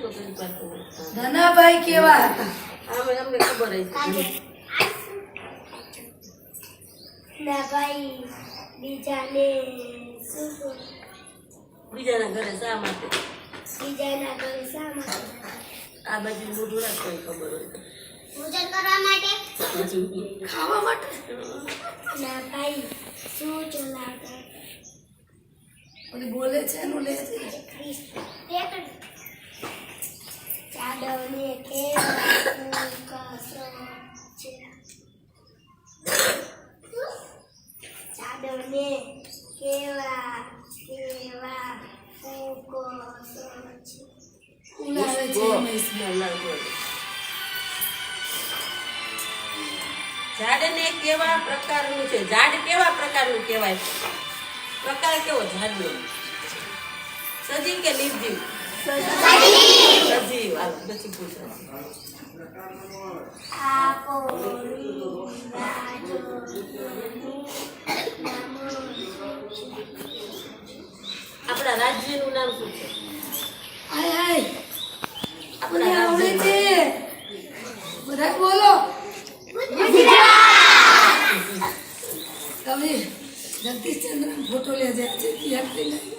તો તેની પાસે ધનાભાઈ કેવા હતા? અમને ખબર છે. ધનાભાઈ બીજાના ઘરે શા માટે આ બાજુ મોઢું રાખ કોઈ ખબર હોય તો. પૂજન કરવા માટે ખાવા માટે ધનાભાઈ શું ચલાવતા ઓલી બોલે છે એનું લે છે. ચાદવને કેવા ઉલાવે છે ઝાડને કેવા પ્રકારનું છે? ઝાડ કેવા પ્રકારનું કહેવાય? પ્રકાર કેવો ઝાડનો? સજીવ કે નિર્જીવ? સજીવ. હાલો પછી પૂછો. આપણા રાજ્યનું નામ શું છે? હાય હાય આપણા આવડે રાજ્યનું છે બધા બોલો. તમે જગદીશચંદ્ર ફોટો લેજે છે.